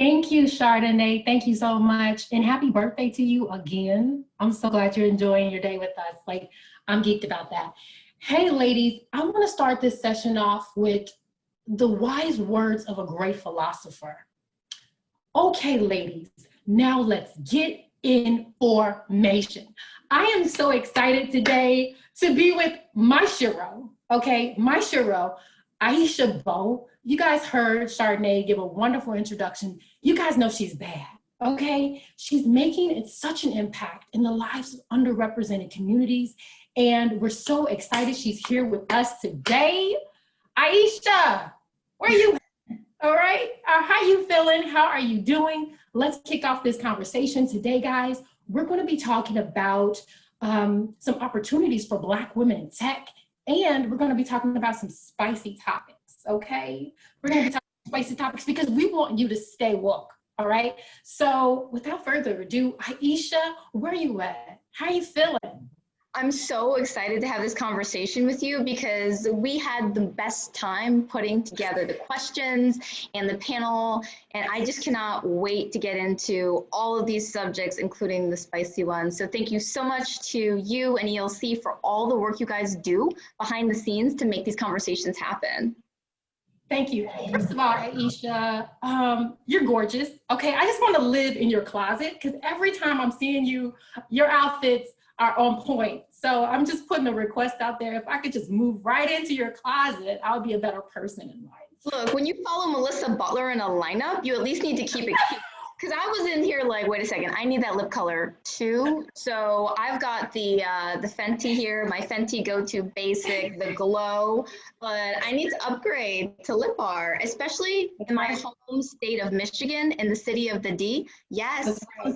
Thank you, Chardonnay. Thank you so much. And happy birthday to you again. I'm so glad you're enjoying your day with us. Like, I'm geeked about that. Hey, ladies, I want to start this session off with the wise words of a great philosopher. Okay, ladies, now let's get information. I am so excited today to be with my shiro, okay? My shiro, Aisha Bowe. You guys heard Chardonnay give a wonderful introduction. You guys know she's bad, okay? She's making such an impact in the lives of underrepresented communities, and we're so excited she's here with us today. Aisha, where are you? All right, how you feeling? How are you doing? Let's kick off this conversation today, guys. We're going to be talking about some opportunities for Black women in tech, and we're going to be talking about some spicy topics, okay? We're going to be talking about spicy topics because we want you to stay woke, all right? So without further ado, Aisha, where are you at? How are you feeling? I'm so excited to have this conversation with you because we had the best time putting together the questions and the panel, and I just cannot wait to get into all of these subjects, including the spicy ones. So thank you so much to you and ELC for all the work you guys do behind the scenes to make these conversations happen. Thank you. First of all, Aisha, you're gorgeous. Okay, I just want to live in your closet because every time I'm seeing you, your outfits are on point. So I'm just putting a request out there. If I could just move right into your closet, I would be a better person in life. Look, when you follow Melissa Butler in a lineup, you at least need to keep it cute. Because I was in here like, wait a second, I need that lip color too. So I've got the Fenty here, my Fenty Go-To Basic, the Glow, but I need to upgrade to lip art, especially in my home state of Michigan, in the city of the D. Yes, come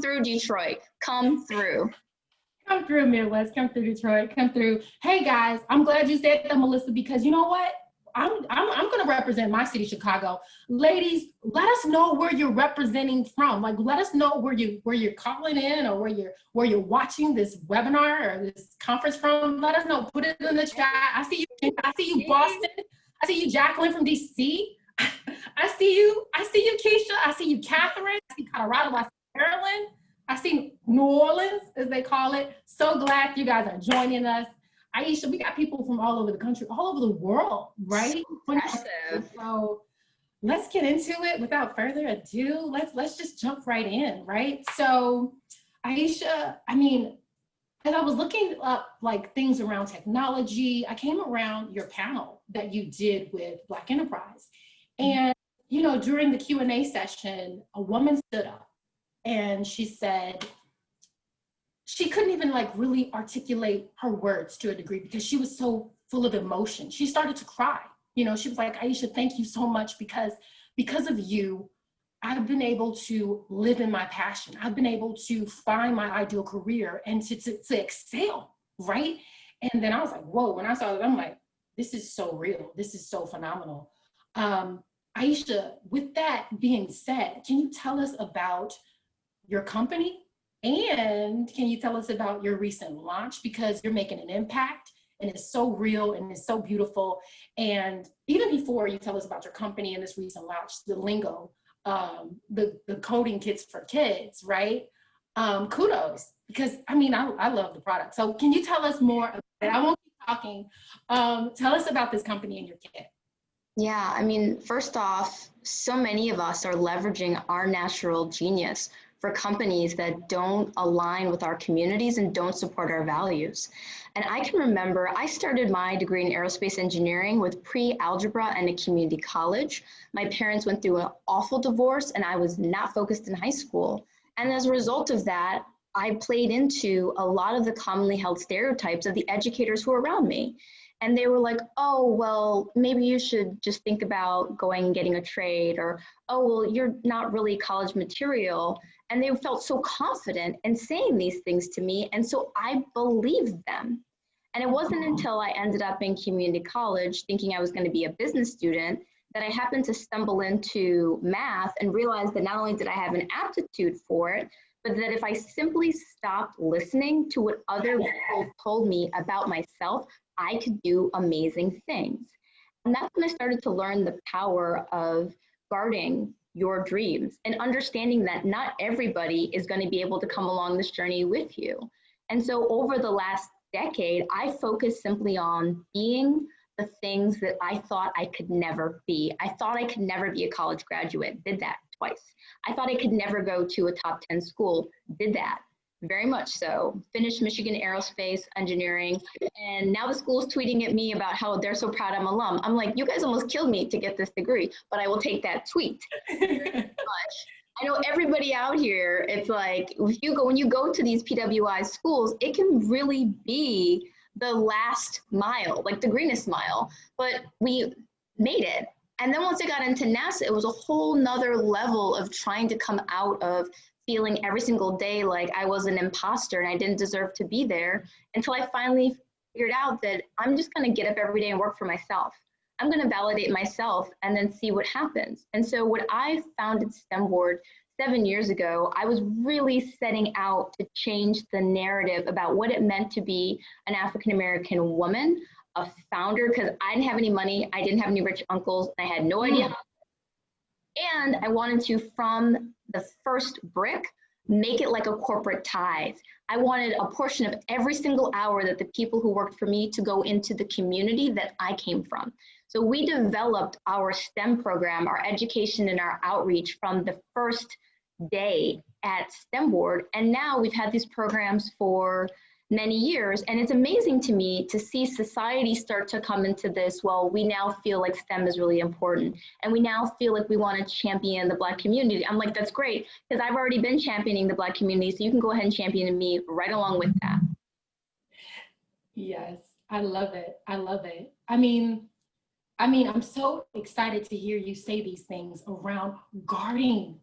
through Detroit, come through. Come through Midwest, come through Detroit, come through. Hey guys, I'm glad you said that, Melissa, because you know what? I'm going to represent my city, Chicago. Ladies, let us know where you're representing from. Like, let us know where you're calling in or where you're watching this webinar or this conference from. Let us know. Put it in the chat. I see you, Boston. I see you, Jacqueline from DC. I see you, Keisha. I see you, Catherine. I see Colorado. I see Maryland. I see New Orleans, as they call it. So glad you guys are joining us. Aisha, we got people from all over the country, all over the world, right? So impressive. So let's get into it without further ado. Let's just jump right in, right? So Aisha, I mean, as I was looking up like things around technology, I came around your panel that you did with Black Enterprise. And, you know, during the Q&A session, a woman stood up and she said, she couldn't even like really articulate her words to a degree because she was so full of emotion. She started to cry. You know, she was like, Aisha, thank you so much because of you, I've been able to live in my passion. I've been able to find my ideal career and to excel, right? And then I was like, whoa, when I saw it, I'm like, this is so real. This is so phenomenal. Aisha, with that being said, can you tell us about your company? And can you tell us about your recent launch? Because you're making an impact and it's so real and it's so beautiful. And even before you tell us about your company and this recent launch, the lingo, the coding kits for kids, right? Kudos, because I mean, I love the product. So can you tell us more about it? I won't keep talking. Tell us about this company and your kit. Yeah, I mean, first off, so many of us are leveraging our natural genius for companies that don't align with our communities and don't support our values. And I can remember I started my degree in aerospace engineering with pre-algebra and a community college. My parents went through an awful divorce and I was not focused in high school. And as a result of that, I played into a lot of the commonly held stereotypes of the educators who were around me. And they were like, oh, well, maybe you should just think about going and getting a trade, or, oh, well, you're not really college material. And they felt so confident in saying these things to me. And so I believed them. And it wasn't until I ended up in community college thinking I was going to be a business student that I happened to stumble into math and realized that not only did I have an aptitude for it, but that if I simply stopped listening to what other people told me about myself, I could do amazing things. And that's when I started to learn the power of guarding your dreams and understanding that not everybody is going to be able to come along this journey with you. And so over the last decade, I focused simply on being the things that I thought I could never be. I thought I could never be a college graduate, did that twice. I thought I could never go to a top 10 school, did that. Very much so. Finished Michigan Aerospace Engineering, and now the school's tweeting at me about how they're so proud I'm alum. I'm like, you guys almost killed me to get this degree, but I will take that tweet. I know everybody out here, it's like, when you go to these PWI schools, it can really be the last mile, like the greenest mile, but we made it. And then once I got into NASA, it was a whole nother level of trying to come out of feeling every single day like I was an imposter and I didn't deserve to be there, until I finally figured out that I'm just gonna get up every day and work for myself. I'm gonna validate myself and then see what happens. And so what I founded STEM Board 7 years ago, I was really setting out to change the narrative about what it meant to be an African-American woman, a founder, because I didn't have any money, I didn't have any rich uncles, and I had no idea. And I wanted to, from the first brick, make it like a corporate tithe. I wanted a portion of every single hour that the people who worked for me to go into the community that I came from. So we developed our STEM program, our education and our outreach from the first day at STEM Board. And now we've had these programs for many years. And it's amazing to me to see society start to come into this, well, we now feel like STEM is really important. And we now feel like we want to champion the Black community. I'm like, that's great, because I've already been championing the Black community. So you can go ahead and champion me right along with that. Yes, I love it. I love it. I mean, I'm so excited to hear you say these things around guarding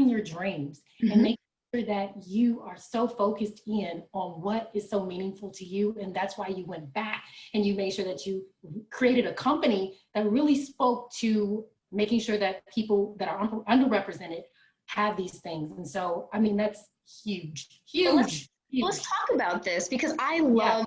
your dreams and making sure that you are so focused in on what is so meaningful to you. And that's why you went back and you made sure that you created a company that really spoke to making sure that people that are underrepresented have these things. And so, I mean, that's huge, huge. Let's talk about this, because I love,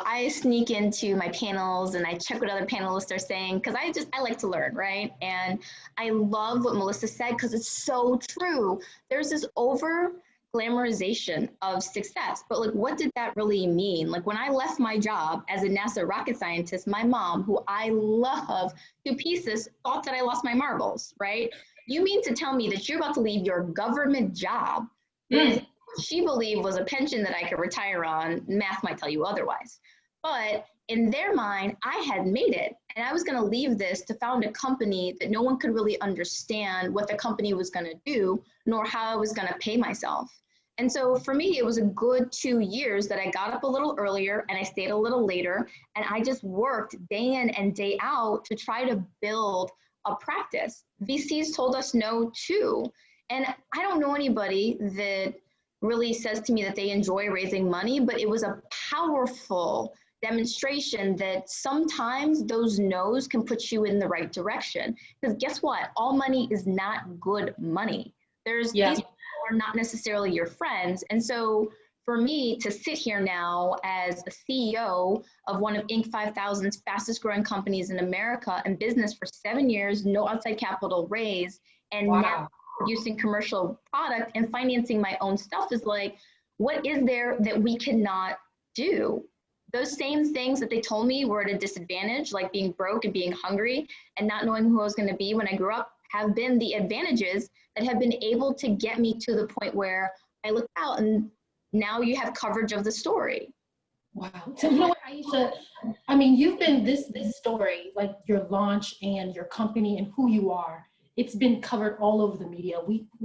I sneak into my panels and I check what other panelists are saying, because I like to learn, right? And I love what Melissa said, because it's so true. There's this over glamorization of success, but like, what did that really mean? Like, when I left my job as a NASA rocket scientist, my mom, who I love to pieces, thought that I lost my marbles, right? You mean to tell me that you're about to leave your government job with she believed was a pension that I could retire on? Math might tell you otherwise. But in their mind, I had made it, and I was going to leave this to found a company that no one could really understand what the company was going to do, nor how I was going to pay myself. And so for me, it was a good 2 years that I got up a little earlier and I stayed a little later, and I just worked day in and day out to try to build a practice. VCs told us no too. And I don't know anybody that really says to me that they enjoy raising money, but it was a powerful demonstration that sometimes those no's can put you in the right direction. Because guess what? All money is not good money. These people are not necessarily your friends. And so for me to sit here now as a CEO of one of Inc. 5000's fastest growing companies in America and business for 7 years, no outside capital raised, and now producing commercial product and financing my own stuff is like, what is there that we cannot do? Those same things that they told me were at a disadvantage, like being broke and being hungry and not knowing who I was going to be when I grew up, have been the advantages that have been able to get me to the point where I look out and now you have coverage of the story. Wow. So you know what, Aisha, I mean, you've been this story, like your launch and your company and who you are, it's been covered all over the media.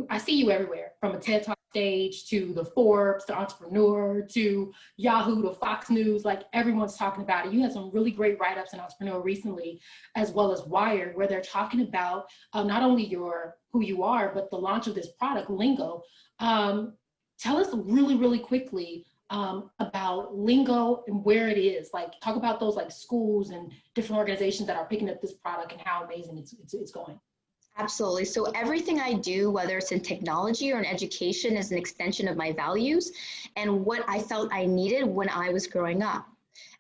I see you everywhere, from a TED Talk stage to the Forbes, to Entrepreneur, to Yahoo, to Fox News, like everyone's talking about it. You had some really great write-ups in Entrepreneur recently, as well as Wired, where they're talking about not only who you are, but the launch of this product, Lingo. Tell us really, really quickly about Lingo and where it is. Like, talk about those like schools and different organizations that are picking up this product and how amazing it's going. Absolutely. So everything I do, whether it's in technology or in education, is an extension of my values and what I felt I needed when I was growing up.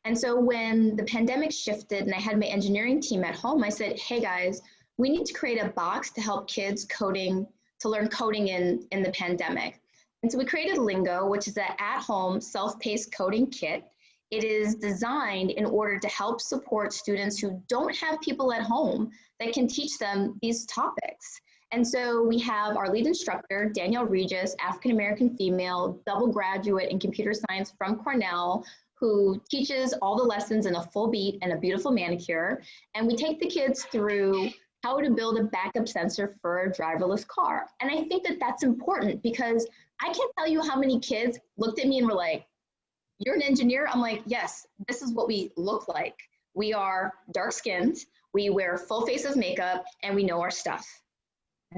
And so when the pandemic shifted and I had my engineering team at home, I said, hey guys, we need to create a box to help kids to learn coding in the pandemic. And so we created Lingo, which is an at-home self-paced coding kit. It is designed in order to help support students who don't have people at home that can teach them these topics. And so we have our lead instructor, Danielle Regis, African-American female, double graduate in computer science from Cornell, who teaches all the lessons in a full beat and a beautiful manicure. And we take the kids through how to build a backup sensor for a driverless car. And I think that that's important because I can't tell you how many kids looked at me and were like, "You're an engineer?" I'm like, "Yes, this is what we look like. We are dark-skinned, we wear full face of makeup, and we know our stuff."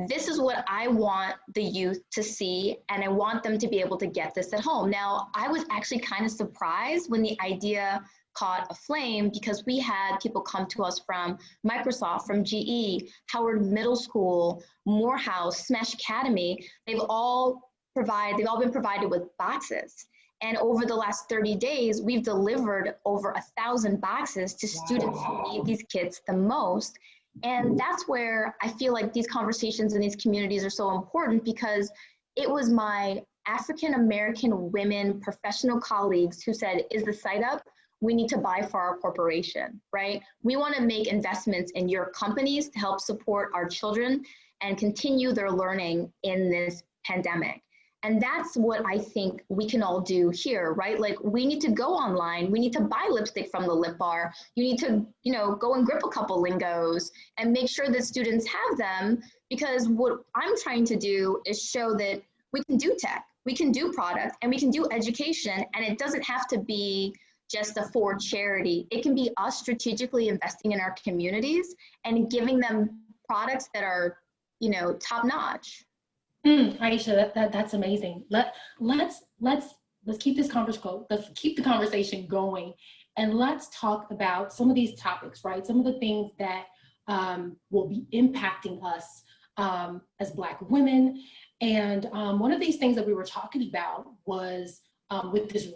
This is what I want the youth to see, and I want them to be able to get this at home. Now, I was actually kind of surprised when the idea caught a flame because we had people come to us from Microsoft, from GE, Howard Middle School, Morehouse, Smash Academy. They've all been provided with boxes. And over the last 30 days, we've delivered over 1,000 boxes to students who need these kits the most. And that's where I feel like these conversations in these communities are so important, because it was my African-American women professional colleagues who said, "Is the site up? We need to buy for our corporation," right? We want to make investments in your companies to help support our children and continue their learning in this pandemic. And that's what I think we can all do here, right? Like, we need to go online. We need to buy lipstick from the lip bar. You need to, go and grip a couple lingos and make sure that students have them, because what I'm trying to do is show that we can do tech, we can do product, and we can do education. And it doesn't have to be just a for charity. It can be us strategically investing in our communities and giving them products that are, top notch. Aisha, that's amazing. Let's keep this let's keep the conversation going, and let's talk about some of these topics, right? Some of the things that will be impacting us as Black women. And one of these things that we were talking about was with this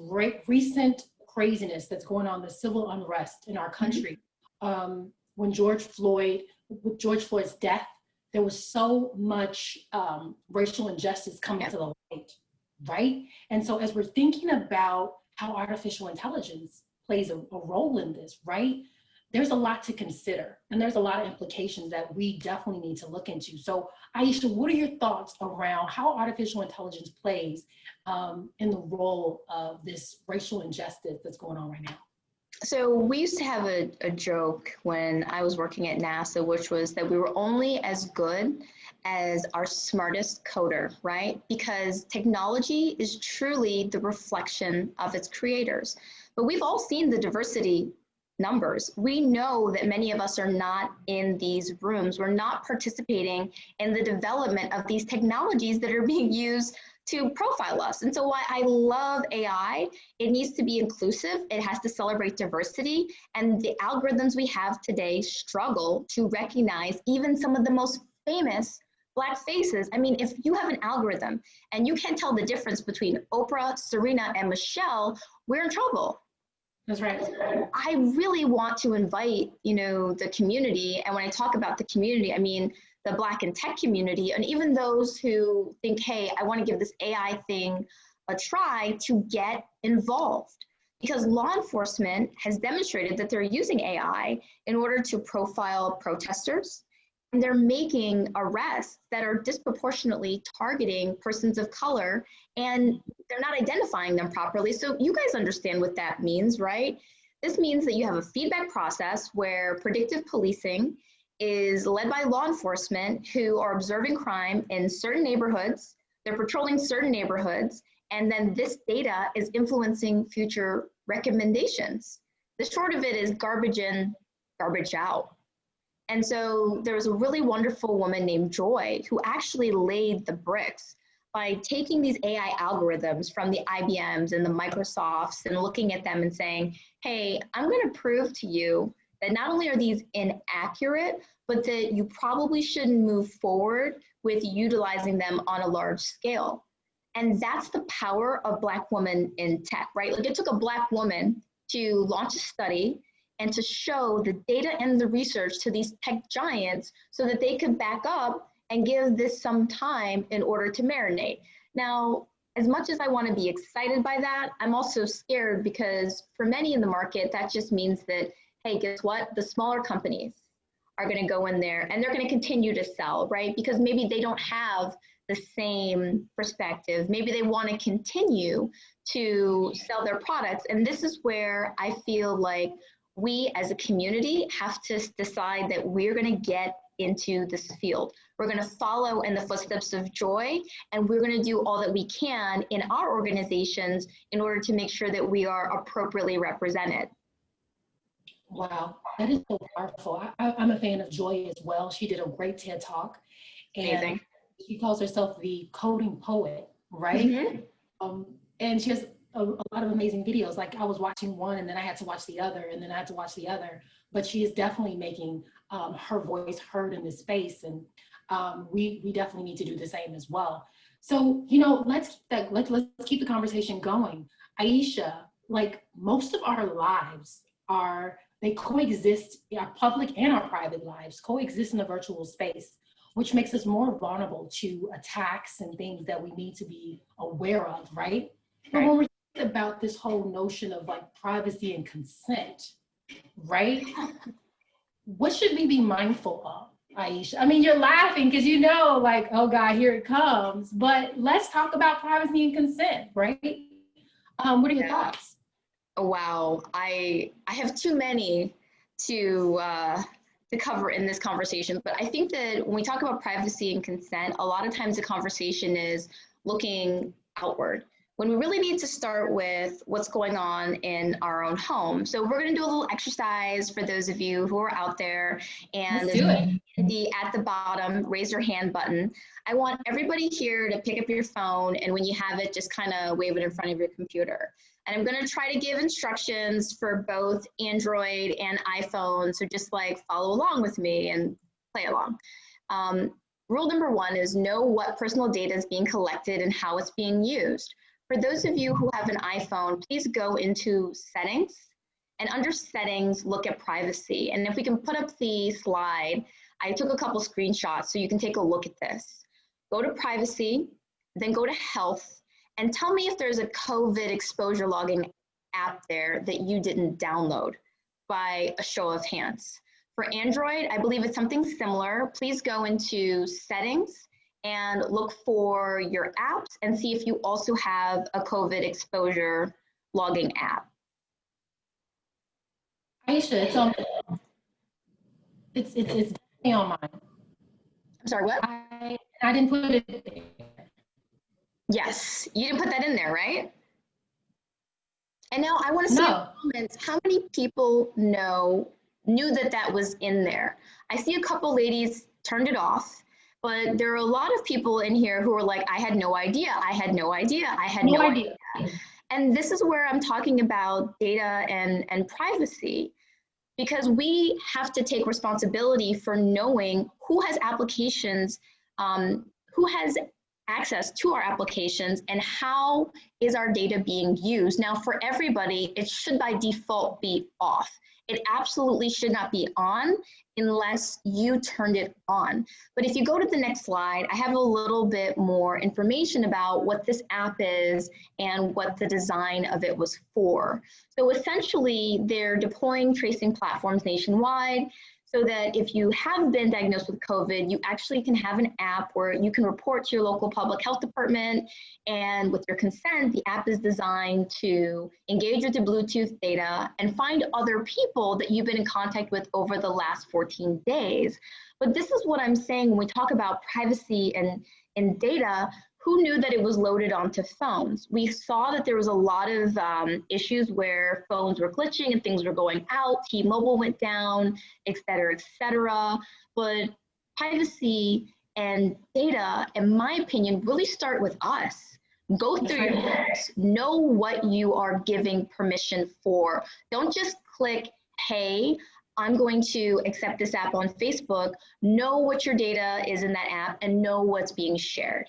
recent craziness that's going on, the civil unrest in our country. With George Floyd's death, there was so much racial injustice coming to the light, right? And so as we're thinking about how artificial intelligence plays a role in this, right? There's a lot to consider, and there's a lot of implications that we definitely need to look into. So Aisha, what are your thoughts around how artificial intelligence plays in the role of this racial injustice that's going on right now? So we used to have a joke when I was working at NASA, which was that we were only as good as our smartest coder, right? Because technology is truly the reflection of its creators. But we've all seen the diversity numbers. We know that many of us are not in these rooms. We're not participating in the development of these technologies that are being used to profile us. And so why I love AI, it needs to be inclusive. It has to celebrate diversity. And the algorithms we have today struggle to recognize even some of the most famous Black faces. I mean, if you have an algorithm and you can't tell the difference between Oprah, Serena, and Michelle, we're in trouble. That's right. I really want to invite, the community. And when I talk about the community, I mean, the Black and tech community, and even those who think, hey, I want to give this AI thing a try, to get involved. Because law enforcement has demonstrated that they're using AI in order to profile protesters, and they're making arrests that are disproportionately targeting persons of color, and they're not identifying them properly. So you guys understand what that means, right? This means that you have a feedback process where predictive policing is led by law enforcement who are observing crime in certain neighborhoods. They're patrolling certain neighborhoods, and then this data is influencing future recommendations. The short of it is garbage in, garbage out. And so there was a really wonderful woman named Joy who actually laid the bricks by taking these AI algorithms from the IBMs and the Microsofts and looking at them and saying, hey, I'm going to prove to you that not only are these inaccurate, but that you probably shouldn't move forward with utilizing them on a large scale. And that's the power of Black women in tech, right? Like, it took a Black woman to launch a study and to show the data and the research to these tech giants so that they could back up and give this some time in order to marinate. Now, as much as I want to be excited by that, I'm also scared because for many in the market, that just means that, hey, guess what? The smaller companies are going to go in there and they're going to continue to sell, right? Because maybe they don't have the same perspective. Maybe they want to continue to sell their products. And this is where I feel like we as a community have to decide that we're going to get into this field. We're going to follow in the footsteps of Joy, and we're going to do all that we can in our organizations in order to make sure that we are appropriately represented. Wow, that is so powerful. I'm a fan of Joy as well. She did a great TED Talk, and Amazing. she calls herself the coding poet, right? Mm-hmm. And she has a lot of amazing videos. Like I was watching one and then I had to watch the other and then I had to watch the other, but she is definitely making her voice heard in this space. And we definitely need to do the same as well. So, you know, let's keep the conversation going. Aisha, like most of our lives they coexist, our public and our private lives coexist in a virtual space, which makes us more vulnerable to attacks and things that we need to be aware of, right? But when we're thinking about this whole notion of like privacy and consent, right? What should we be mindful of, Aisha? I mean, you're laughing because you know, like, oh God, here it comes. But let's talk about privacy and consent, right? What are your thoughts? Wow, I have too many to cover in this conversation, but I think that when we talk about privacy and consent, a lot of times the conversation is looking outward, when we really need to start with what's going on in our own home. So we're going to do a little exercise for those of you who are out there, and Let's do it. at the bottom, raise your hand button. I want everybody here to pick up your phone, and when you have it, just kind of wave it in front of your computer. And I'm going to try to give instructions for both Android and iPhone. So just like follow along with me and play along. Rule number 1 is know what personal data is being collected and how it's being used. For those of you who have an iPhone, please go into settings, and under settings, look at privacy. And if we can put up the slide, I took a couple screenshots so you can take a look at this. Go to privacy, then go to health, and tell me if there's a COVID exposure logging app there that you didn't download by a show of hands. For Android, I believe it's something similar. Please go into settings and look for your apps and see if you also have a COVID exposure logging app. Aisha, it's definitely on mine. I'm sorry, what? I didn't put it there. Yes, you didn't put that in there, right? And now I want to see in the comments, how many people knew that that was in there? I see a couple ladies turned it off, but there are a lot of people in here who are like, I had no idea, I had no idea, I had no idea. And this is where I'm talking about data and privacy, because we have to take responsibility for knowing who has applications, who has access to our applications, and how is our data being used. Now, for everybody, it should by default be off. It absolutely should not be on unless you turned it on. But if you go to the next slide, I have a little bit more information about what this app is and what the design of it was for. So essentially, they're deploying tracing platforms nationwide, so that if you have been diagnosed with COVID, you actually can have an app where you can report to your local public health department, and with your consent, the app is designed to engage with the Bluetooth data and find other people that you've been in contact with over the last 14 days. But this is what I'm saying when we talk about privacy and data. Who knew that it was loaded onto phones? We saw that there was a lot of issues where phones were glitching and things were going out, T-Mobile went down, et cetera, but privacy and data, in my opinion, really start with us. Go through your phones, know what you are giving permission for. Don't just click, hey, I'm going to accept this app on Facebook. Know what your data is in that app and know what's being shared.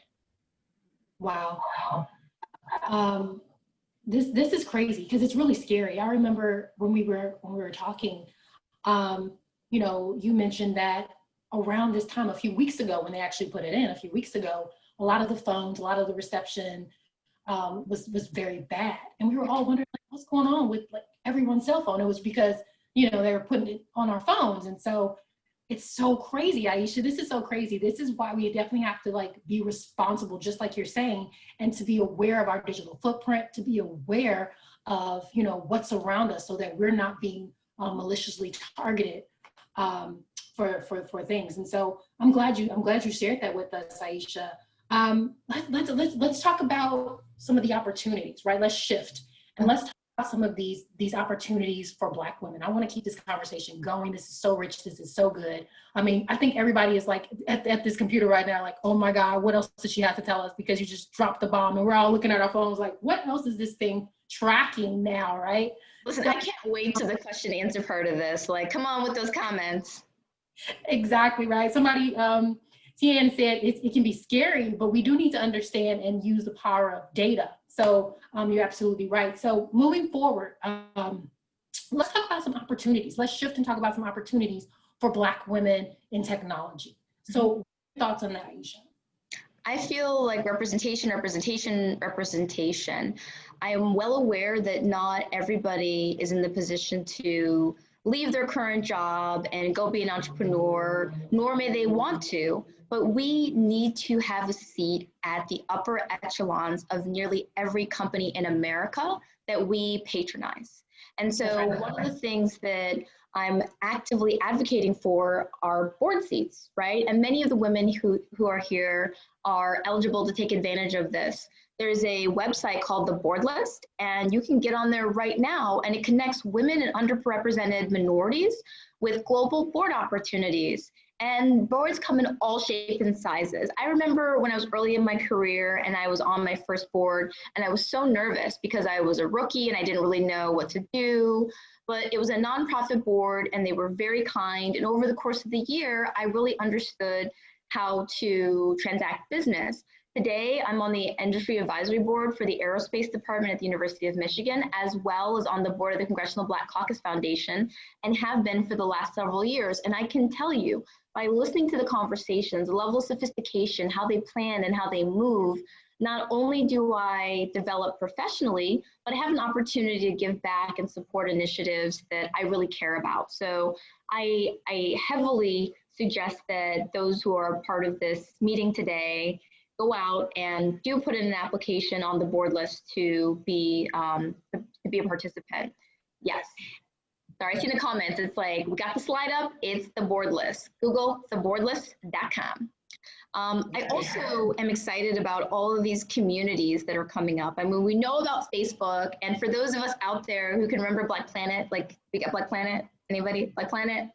Wow. this is crazy because it's really scary. I remember when we were talking, you know, you mentioned that around this time a few weeks ago, when they actually put it in a few weeks ago, a lot of the phones, a lot of the reception was very bad, and we were all wondering like, what's going on with like everyone's cell phone. It was because, you know, they were putting it on our phones, and so it's so crazy, Aisha. This is so crazy. This is why we definitely have to like be responsible, just like you're saying, and to be aware of our digital footprint, to be aware of, you know, what's around us, so that we're not being maliciously targeted for things. And so I'm glad you shared that with us, Aisha. Let's talk about some of the opportunities, right? Let's shift and let's talk about some of these opportunities for Black women. I want to keep this conversation going. This is so rich. This is so good. I mean, I think everybody is like at this computer right now, like, oh my God, what else does she have to tell us? Because you just dropped the bomb, and we're all looking at our phones like, what else is this thing tracking now, right? Listen, I can't wait to the question and answer part of this. Like, come on with those comments. Exactly, right. Somebody, Tian said it can be scary, but we do need to understand and use the power of data. So you're absolutely right. So moving forward, let's talk about some opportunities. Let's shift and talk about some opportunities for Black women in technology. So thoughts on that, Aisha? I feel like representation. I am well aware that not everybody is in the position to leave their current job and go be an entrepreneur, nor may they want to, but we need to have a seat at the upper echelons of nearly every company in America that we patronize. And so one of the things that I'm actively advocating for are board seats, right? And many of the women who are here are eligible to take advantage of this. There's a website called the Board List, and you can get on there right now, and it connects women and underrepresented minorities with global board opportunities. And boards come in all shapes and sizes. I remember when I was early in my career and I was on my first board, and I was so nervous because I was a rookie and I didn't really know what to do. But it was a nonprofit board, and they were very kind. And over the course of the year, I really understood how to transact business. Today, I'm on the industry advisory board for the aerospace department at the University of Michigan, as well as on the board of the Congressional Black Caucus Foundation, and have been for the last several years. And I can tell you, by listening to the conversations, the level of sophistication, how they plan and how they move, not only do I develop professionally, but I have an opportunity to give back and support initiatives that I really care about. So I heavily suggest that those who are part of this meeting today go out and do put in an application on the board list to be a participant. Yes. Sorry, I see the comments. It's like, we got the slide up. It's the board list. Google theboardlist.com. I also am excited about all of these communities that are coming up. I mean, we know about Facebook, and for those of us out there who can remember Black Planet, like we got Black Planet, anybody? Black Planet?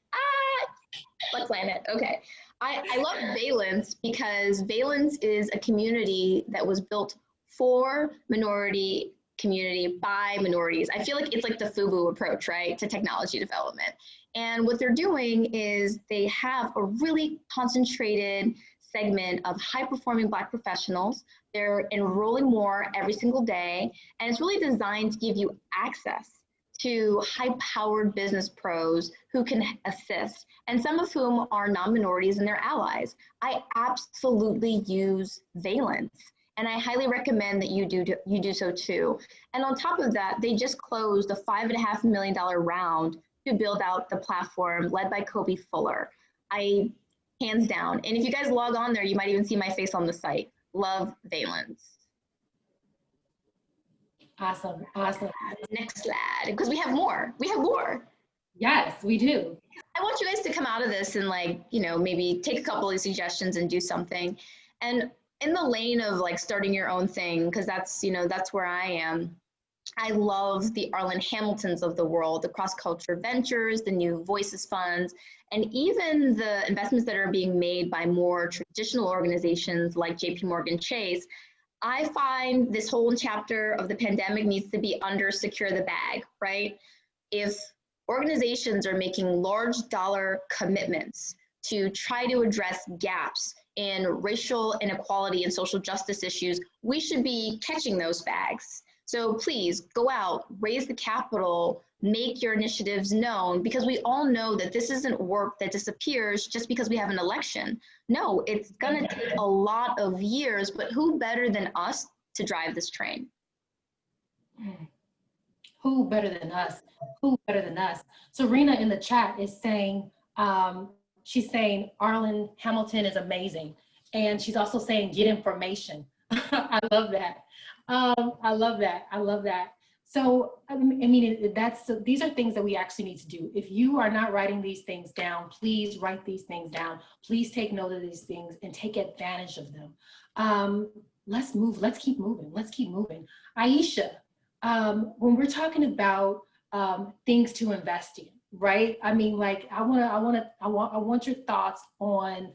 Black Planet, okay. I love Valence because Valence is a community that was built for minority community by minorities. I feel like it's like the FUBU approach, right, to technology development. And what they're doing is they have a really concentrated segment of high-performing Black professionals. They're enrolling more every single day, and it's really designed to give you access to high-powered business pros who can assist, and some of whom are non-minorities and their allies. I absolutely use Valence, and I highly recommend that you do so too. And on top of that, they just closed a $5.5 million round to build out the platform led by Kobe Fuller. Hands down. And if you guys log on there, you might even see my face on the site. Love Valence. Awesome, awesome. Next slide, because we have more. We have more. Yes, we do. I want you guys to come out of this and like, you know, maybe take a couple of suggestions and do something. And in the lane of like starting your own thing, because that's, you know, that's where I am. I love the Arlen Hamiltons of the world, the cross-culture ventures, the new Voices funds, and even the investments that are being made by more traditional organizations like JP Morgan Chase. I find this whole chapter of the pandemic needs to be under secure the bag, right? If organizations are making large dollar commitments to try to address gaps in racial inequality and social justice issues, we should be catching those bags. So please go out, raise the capital, make your initiatives known, because we all know that this isn't work that disappears just because we have an election. No, it's gonna take a lot of years, but who better than us to drive this train? Who better than us? Who better than us? Serena in the chat is saying, she's saying Arlen Hamilton is amazing. And she's also saying, get information. I love that. I love that. I love that. So, I mean, these are things that we actually need to do. If you are not writing these things down, please write these things down. Please take note of these things and take advantage of them. Let's move. Let's keep moving. Let's keep moving. Aisha, when we're talking about things to invest in, right? I mean, like, I want your thoughts on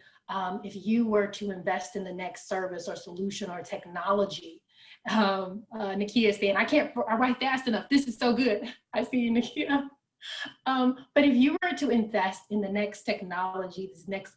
if you were to invest in the next service or solution or technology. Nakia is saying, I write fast enough. This is so good. I see you, Nakia. But if you were to invest in the next technology, this next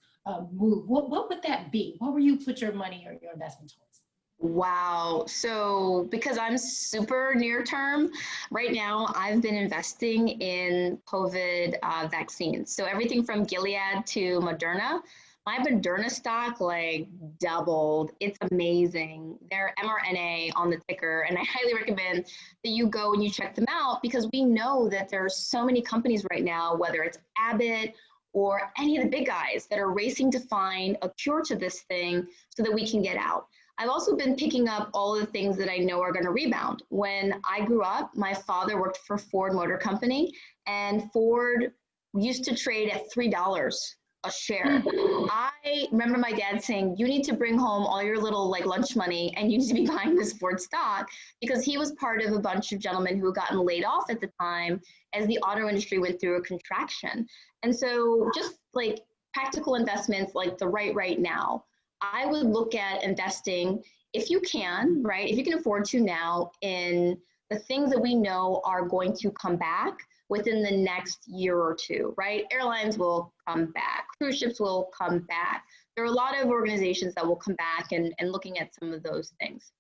move, what would that be? What would you put your money or your investment towards? Wow. So because I'm super near term, right now I've been investing in COVID vaccines. So everything from Gilead to Moderna. My Moderna stock like doubled. It's amazing. They're mRNA on the ticker, and I highly recommend that you go and you check them out, because we know that there's so many companies right now, whether it's Abbott or any of the big guys, that are racing to find a cure to this thing so that we can get out. I've also been picking up all of the things that I know are going to rebound. When I grew up, my father worked for Ford Motor Company, and Ford used to trade at $3 a share. I remember my dad saying, you need to bring home all your little like lunch money and you need to be buying this Ford stock, because he was part of a bunch of gentlemen who had gotten laid off at the time as the auto industry went through a contraction. And so just like practical investments like the right now, I would look at investing, if you can, right? If you can afford to now, in the things that we know are going to come back within the next year or two, right? Airlines will come back, cruise ships will come back. There are a lot of organizations that will come back, and looking at some of those things.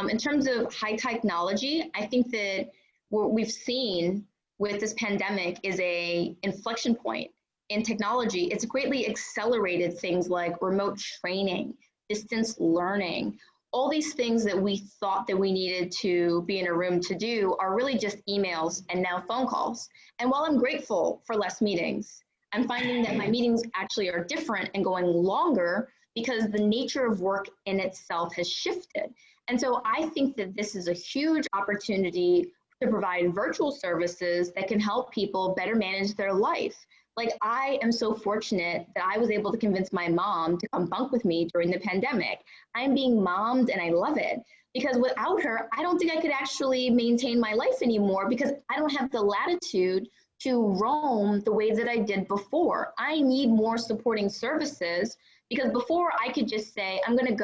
In terms of high technology, I think that what we've seen with this pandemic is a inflection point in technology. It's greatly accelerated things like remote training, distance learning. All these things that we thought that we needed to be in a room to do are really just emails and now phone calls. And while I'm grateful for less meetings, I'm finding that my meetings actually are different and going longer because the nature of work in itself has shifted. And so I think that this is a huge opportunity to provide virtual services that can help people better manage their life. Like, I am so fortunate that I was able to convince my mom to come bunk with me during the pandemic. I'm being mommed and I love it, because without her, I don't think I could actually maintain my life anymore, because I don't have the latitude to roam the way that I did before. I need more supporting services, because before I could just say, I'm gonna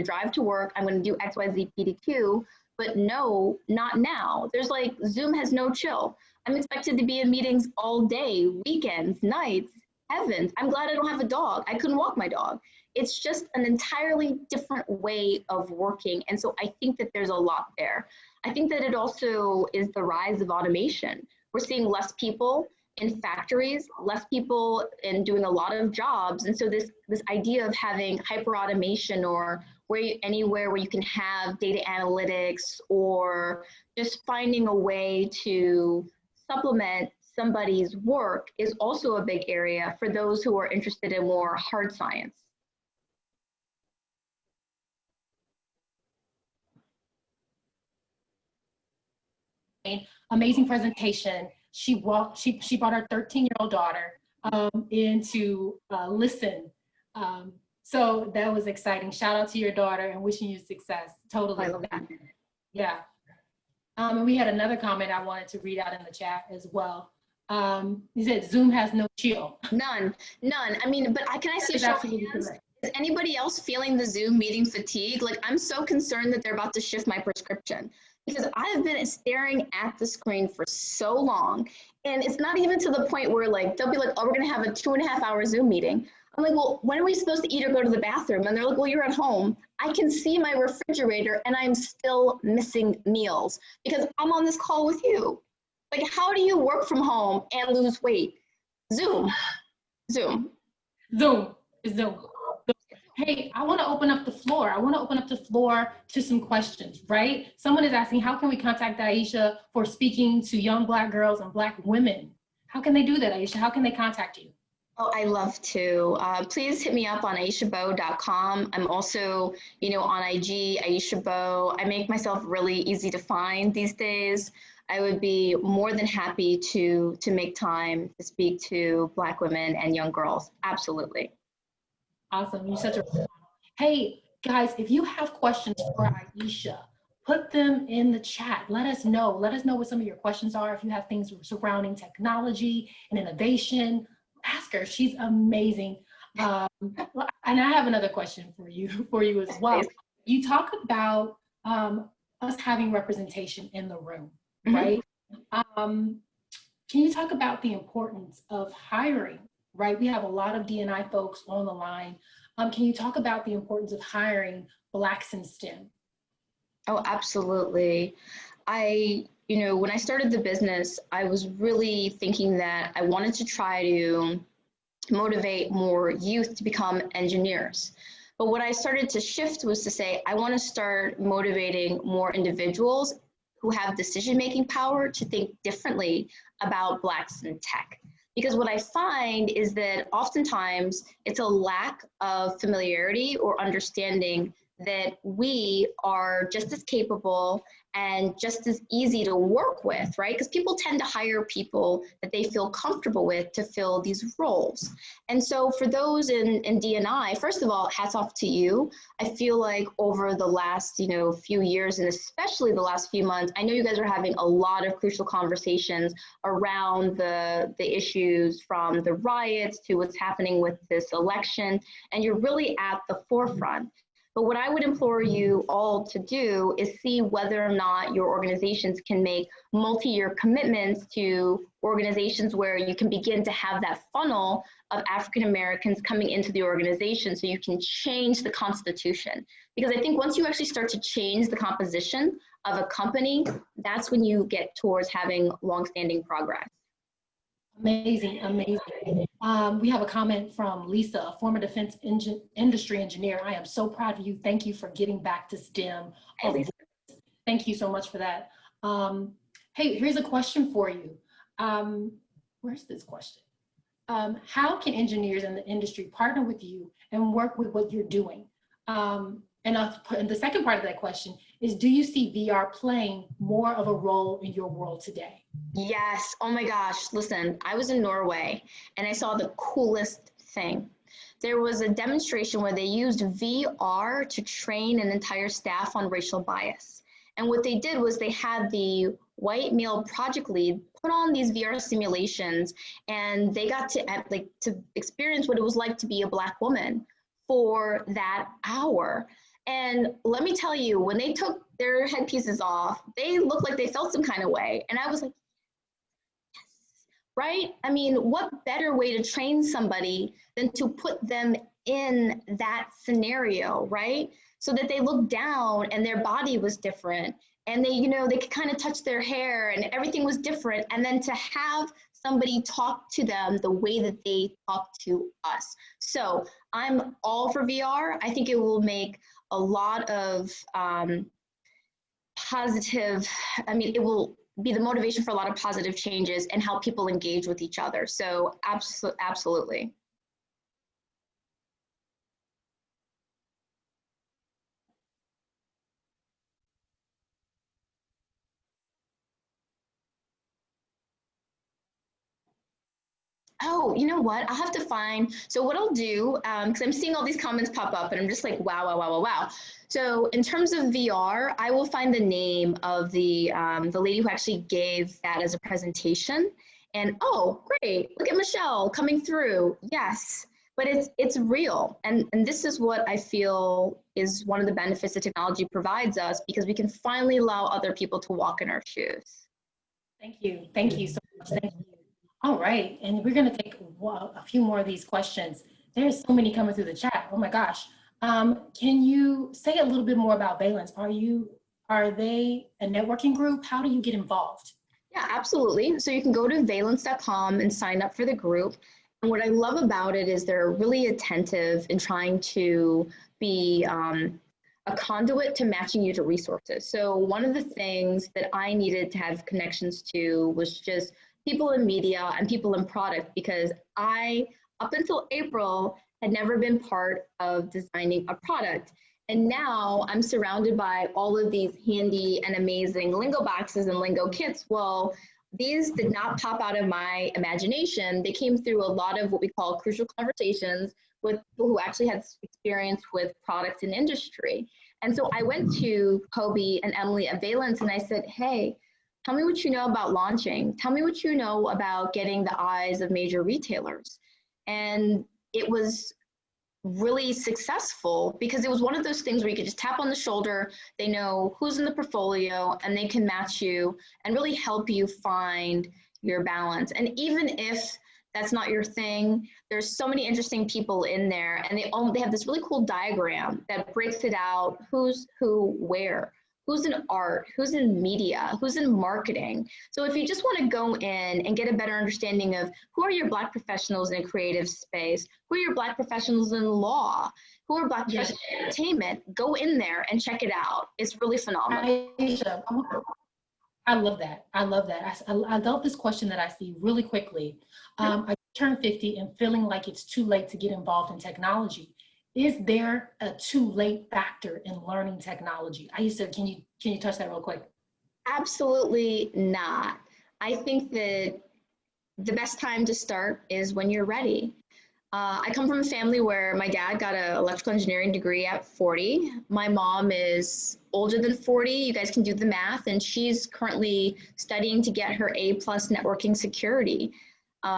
drive to work, I'm gonna do XYZ PDQ, but no, not now. There's like, Zoom has no chill. I'm expected to be in meetings all day, weekends, nights, heavens. I'm glad I don't have a dog. I couldn't walk my dog. It's just an entirely different way of working. And so I think that there's a lot there. I think that it also is the rise of automation. We're seeing less people in factories, less people in doing a lot of jobs. And so this idea of having hyper automation, or anywhere where you can have data analytics, or just finding a way to supplement somebody's work, is also a big area for those who are interested in more hard science. Amazing presentation. She brought her 13-year-old daughter in to listen. So that was exciting. Shout out to your daughter and wishing you success. Totally. I love that. Yeah. And we had another comment I wanted to read out in the chat as well. He said, Zoom has no chill. None. I mean, but can I see a show of hands? Is anybody else feeling the Zoom meeting fatigue? Like, I'm so concerned that they're about to shift my prescription, because I have been staring at the screen for so long, and it's not even to the point where like they'll be like, oh, we're gonna have a 2.5 hour Zoom meeting. I'm like, well, when are we supposed to eat or go to the bathroom? And they're like, well, you're at home. I can see my refrigerator and I'm still missing meals because I'm on this call with you. Like, how do you work from home and lose weight? Zoom, Zoom. Zoom, Zoom. Hey, I want to open up the floor. I want to open up the floor to some questions, right? Someone is asking, how can we contact Aisha for speaking to young Black girls and Black women? How can they do that, Aisha? How can they contact you? Oh, I love to. Please hit me up on aishabowe.com. I'm also, on IG, Aisha Bowe. I make myself really easy to find these days. I would be more than happy to make time to speak to Black women and young girls. Absolutely. Awesome. You're such a. Hey, guys, if you have questions for Aisha, put them in the chat. Let us know. Let us know what some of your questions are. If you have things surrounding technology and innovation, ask her. She's amazing. And I have another question for you as well. You talk about us having representation in the room, right? Can you talk about the importance of hiring? Right, we have a lot of D&I folks on the line. Can you talk about the importance of hiring Blacks in STEM? Oh, absolutely. When I started the business, I was really thinking that I wanted to try to motivate more youth to become engineers. But what I started to shift was to say, I want to start motivating more individuals who have decision-making power to think differently about Blacks in tech. Because what I find is that oftentimes it's a lack of familiarity or understanding that we are just as capable and just as easy to work with, right? Because people tend to hire people that they feel comfortable with to fill these roles. And so for those in D&I, first of all, hats off to you. I feel like over the last, few years, and especially the last few months, I know you guys are having a lot of crucial conversations around the issues from the riots to what's happening with this election, and you're really at the forefront. But what I would implore you all to do is see whether or not your organizations can make multi-year commitments to organizations where you can begin to have that funnel of African Americans coming into the organization so you can change the constitution. Because I think once you actually start to change the composition of a company, that's when you get towards having longstanding progress. Amazing, amazing. We have a comment from Lisa, a former defense industry engineer. I am so proud of you. Thank you for getting back to STEM. Hey, Lisa. Thank you so much for that. Hey, here's a question for you. Where's this question? How can engineers in the industry partner with you and work with what you're doing? And the second part of that question is, do you see VR playing more of a role in your world today? Yes. Oh my gosh. Listen, I was in Norway and I saw the coolest thing. There was a demonstration where they used VR to train an entire staff on racial bias. And what they did was they had the white male project lead put on these VR simulations, and they got to experience what it was like to be a Black woman for that hour. And let me tell you, when they took their headpieces off, they looked like they felt some kind of way. And I was like, yes, right? I mean, what better way to train somebody than to put them in that scenario, right? So that they looked down and their body was different. And they could kind of touch their hair and everything was different. And then to have somebody talk to them the way that they talk to us. So I'm all for VR. I think it will make a lot of positive, it will be the motivation for a lot of positive changes and help people engage with each other. So absolutely. Oh, you know what? I'll have to find. So what I'll do, because I'm seeing all these comments pop up and I'm just like, wow, wow, wow, wow, wow. So in terms of VR, I will find the name of the lady who actually gave that as a presentation. And oh, great, look at Michelle coming through. Yes, but it's real. And this is what I feel is one of the benefits that technology provides us, because we can finally allow other people to walk in our shoes. Thank you. Thank you so much. Thank you. All right, and we're going to take a few more of these questions. There's so many coming through the chat. Oh my gosh. Can you say a little bit more about Valence? Are they a networking group? How do you get involved? Yeah, absolutely. So you can go to valence.com and sign up for the group. And what I love about it is they're really attentive in trying to be a conduit to matching you to resources. So one of the things that I needed to have connections to was just people in media and people in product, because I, up until April, had never been part of designing a product. And now I'm surrounded by all of these handy and amazing lingo boxes and lingo kits. Well, these did not pop out of my imagination. They came through a lot of what we call crucial conversations with people who actually had experience with products and industry. And so I went to Kobe and Emily at Valence and I said, hey, tell me what you know about launching. Tell me what you know about getting the eyes of major retailers. And it was really successful because it was one of those things where you could just tap on the shoulder, they know who's in the portfolio, and they can match you and really help you find your balance. And even if that's not your thing, there's so many interesting people in there, and they have this really cool diagram that breaks it out, who's who where, who's in art, who's in media, who's in marketing. So if you just want to go in and get a better understanding of who are your Black professionals in creative space, who are your Black professionals in law, who are Black professionals in entertainment, go in there and check it out. It's really phenomenal. Aisha, I love that. I love that. I love this question that I see really quickly. I turned 50 and feeling like it's too late to get involved in technology. Is there a too late factor in learning technology? Aisha, can you touch that real quick? Absolutely not. I think that the best time to start is when you're ready. I come from a family where my dad got an electrical engineering degree at 40. My mom is older than 40. You guys can do the math. And she's currently studying to get her A+ networking security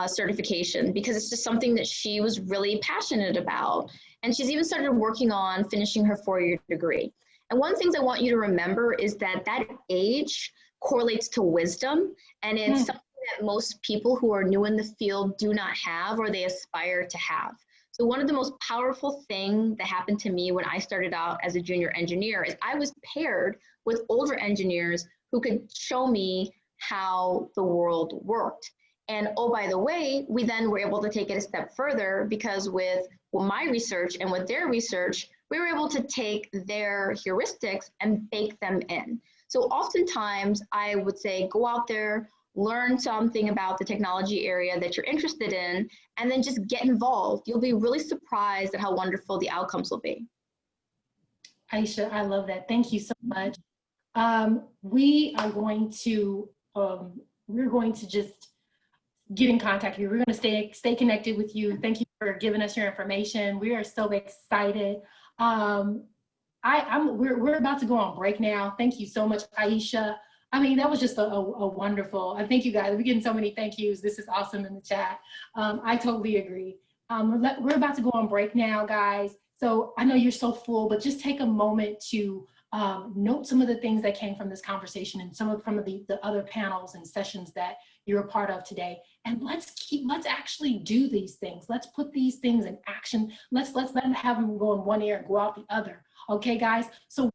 certification because it's just something that she was really passionate about. And she's even started working on finishing her 4-year degree. And one of the things I want you to remember is that that age correlates to wisdom. And it's something that most people who are new in the field do not have or they aspire to have. So one of the most powerful things that happened to me when I started out as a junior engineer is I was paired with older engineers who could show me how the world worked. And oh, by the way, we then were able to take it a step further because with my research and with their research, we were able to take their heuristics and bake them in. So oftentimes I would say, go out there, learn something about the technology area that you're interested in, and then just get involved. You'll be really surprised at how wonderful the outcomes will be. Aisha, I love that. Thank you so much. We are going to, we're going to just get in contact with you. We're going to stay connected with you. Thank you for giving us your information. We are so excited. We're about to go on break now. Thank you so much, Aisha. I mean, that was just a wonderful, thank you guys. We're getting so many thank yous. This is awesome in the chat. I totally agree. We're about to go on break now, guys. So I know you're so full, but just take a moment to note some of the things that came from this conversation and from the other panels and sessions that you're a part of today. And let's actually do these things. Let's put these things in action. Let's not have them go in one ear and go out the other. Okay, guys? So